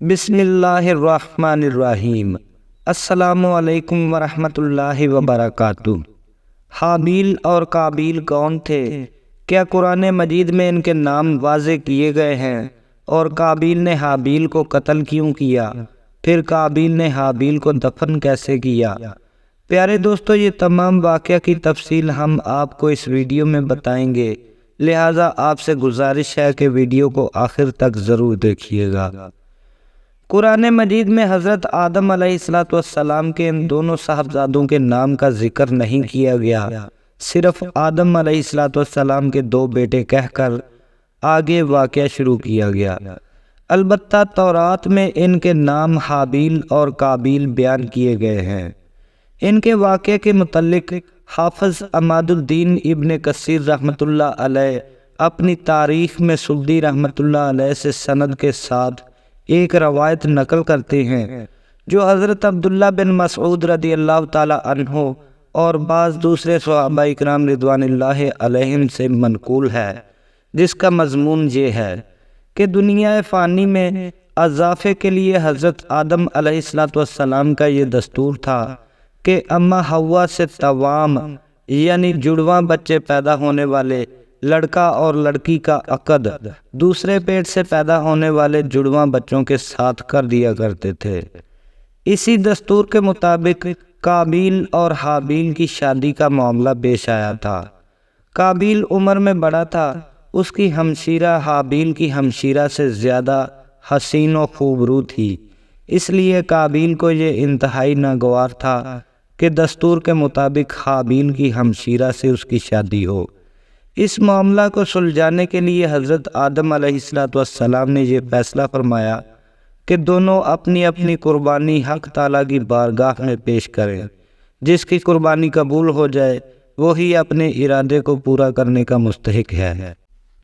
بسم اللہ الرحمن الرحیم۔ السلام علیکم ورحمۃ اللہ وبرکاتہ۔ حابیل اور قابیل کون تھے؟ کیا قرآن مجید میں ان کے نام واضح کیے گئے ہیں؟ اور قابیل نے حابیل کو قتل کیوں کیا؟ پھر قابیل نے حابیل کو دفن کیسے کیا؟ پیارے دوستو، یہ تمام واقعہ کی تفصیل ہم آپ کو اس ویڈیو میں بتائیں گے، لہٰذا آپ سے گزارش ہے کہ ویڈیو کو آخر تک ضرور دیکھیے گا۔ قرآن مجید میں حضرت آدم علیہ السلام کے ان دونوں صاحبزادوں کے نام کا ذکر نہیں کیا گیا، صرف آدم علیہ السلام کے دو بیٹے کہہ کر آگے واقعہ شروع کیا گیا۔ البتہ تورات میں ان کے نام حابیل اور قابیل بیان کیے گئے ہیں۔ ان کے واقعے کے متعلق حافظ عماد الدین ابن کثیر رحمۃ اللہ علیہ اپنی تاریخ میں سدی رحمۃ اللہ علیہ سے سند کے ساتھ ایک روایت نقل کرتے ہیں جو حضرت عبداللہ بن مسعود رضی اللہ تعالی عنہ اور بعض دوسرے صحابہ اکرام رضوان اللہ علیہم سے منقول ہے، جس کا مضمون یہ ہے کہ دنیا فانی میں اضافے کے لیے حضرت آدم علیہ السلام کا یہ دستور تھا کہ اماں حوا سے توام یعنی جڑواں بچے پیدا ہونے والے لڑکا اور لڑکی کا عقد دوسرے پیٹ سے پیدا ہونے والے جڑواں بچوں کے ساتھ کر دیا کرتے تھے۔ اسی دستور کے مطابق قابیل اور حابیل کی شادی کا معاملہ پیش آیا تھا۔ قابیل عمر میں بڑا تھا، اس کی ہمشیرہ حابیل کی ہمشیرہ سے زیادہ حسین و خوبرو تھی، اس لیے قابیل کو یہ انتہائی ناگوار تھا کہ دستور کے مطابق حابیل کی ہمشیرہ سے اس کی شادی ہو۔ اس معاملہ کو سلجھانے کے لیے حضرت آدم علیہ السلام نے یہ فیصلہ فرمایا کہ دونوں اپنی اپنی قربانی حق تعالیٰ کی بارگاہ میں پیش کریں، جس کی قربانی قبول ہو جائے وہی اپنے ارادے کو پورا کرنے کا مستحق ہے۔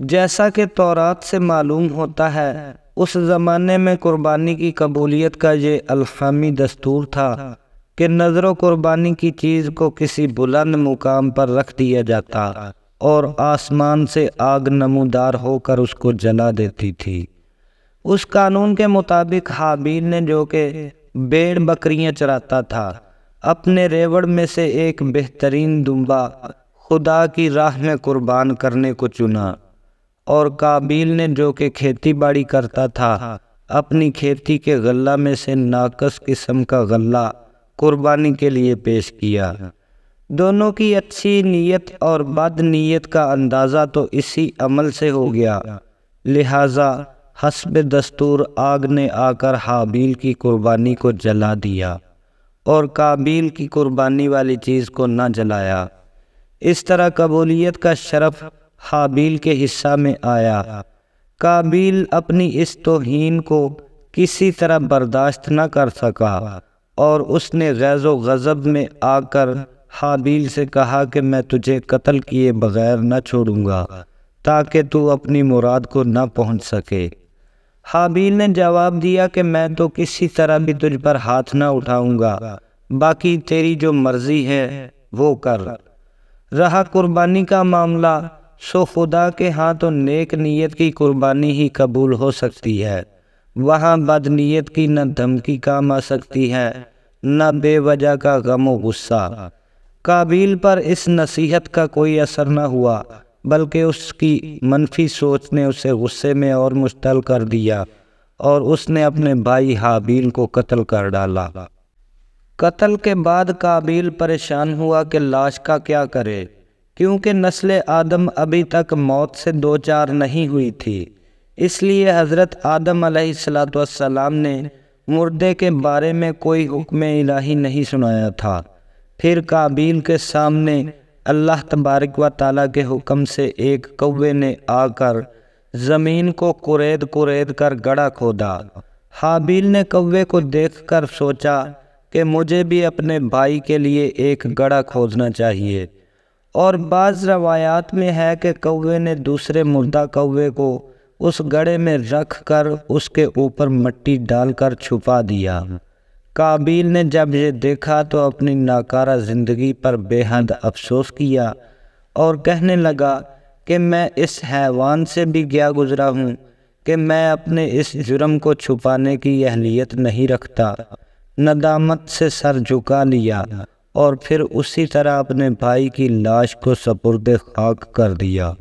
جیسا کہ تورات سے معلوم ہوتا ہے، اس زمانے میں قربانی کی قبولیت کا یہ الہامی دستور تھا کہ نذر و قربانی کی چیز کو کسی بلند مقام پر رکھ دیا جاتا اور آسمان سے آگ نمودار ہو کر اس کو جلا دیتی تھی۔ اس قانون کے مطابق حابیل نے، جو کہ بھیڑ بکریاں چراتا تھا، اپنے ریوڑ میں سے ایک بہترین دمبا خدا کی راہ میں قربان کرنے کو چنا، اور قابیل نے، جو کہ کھیتی باڑی کرتا تھا، اپنی کھیتی کے غلہ میں سے ناقص قسم کا غلہ قربانی کے لیے پیش کیا۔ دونوں کی اچھی نیت اور بد نیت کا اندازہ تو اسی عمل سے ہو گیا، لہٰذا حسب دستور آگ نے آ کر حابیل کی قربانی کو جلا دیا اور قابیل کی قربانی والی چیز کو نہ جلایا۔ اس طرح قبولیت کا شرف حابیل کے حصہ میں آیا۔ قابیل اپنی اس توہین کو کسی طرح برداشت نہ کر سکا اور اس نے غیظ و غضب میں آ کر حابیل سے کہا کہ میں تجھے قتل کیے بغیر نہ چھوڑوں گا تاکہ تو اپنی مراد کو نہ پہنچ سکے۔ حابیل نے جواب دیا کہ میں تو کسی طرح بھی تجھ پر ہاتھ نہ اٹھاؤں گا، باقی تیری جو مرضی ہے وہ کر۔ رہا قربانی کا معاملہ، سو خدا کے ہاں تو نیک نیت کی قربانی ہی قبول ہو سکتی ہے، وہاں بد نیت کی نہ دھمکی کام آ سکتی ہے نہ بے وجہ کا غم و غصہ۔ قابیل پر اس نصیحت کا کوئی اثر نہ ہوا، بلکہ اس کی منفی سوچ نے اسے غصے میں اور مشتعل کر دیا اور اس نے اپنے بھائی حابیل کو قتل کر ڈالا۔ قتل کے بعد قابیل پریشان ہوا کہ لاش کا کیا کرے، کیونکہ نسل آدم ابھی تک موت سے دوچار نہیں ہوئی تھی، اس لیے حضرت آدم علیہ السلام نے مردے کے بارے میں کوئی حکم الہی نہیں سنایا تھا۔ پھر قابیل کے سامنے اللہ تبارک و تعالیٰ کے حکم سے ایک کوے نے آ کر زمین کو کورید کورید کر گڑھا کھودا۔ حابیل نے کوے کو دیکھ کر سوچا کہ مجھے بھی اپنے بھائی کے لیے ایک گڑھا کھودنا چاہیے، اور بعض روایات میں ہے کہ کوے نے دوسرے مردہ کوے کو اس گڑھے میں رکھ کر اس کے اوپر مٹی ڈال کر چھپا دیا۔ قابیل نے جب یہ دیکھا تو اپنی ناکارہ زندگی پر بے حد افسوس کیا اور کہنے لگا کہ میں اس حیوان سے بھی گیا گزرا ہوں کہ میں اپنے اس جرم کو چھپانے کی اہلیت نہیں رکھتا۔ ندامت سے سر جھکا لیا اور پھر اسی طرح اپنے بھائی کی لاش کو سپرد خاک کر دیا۔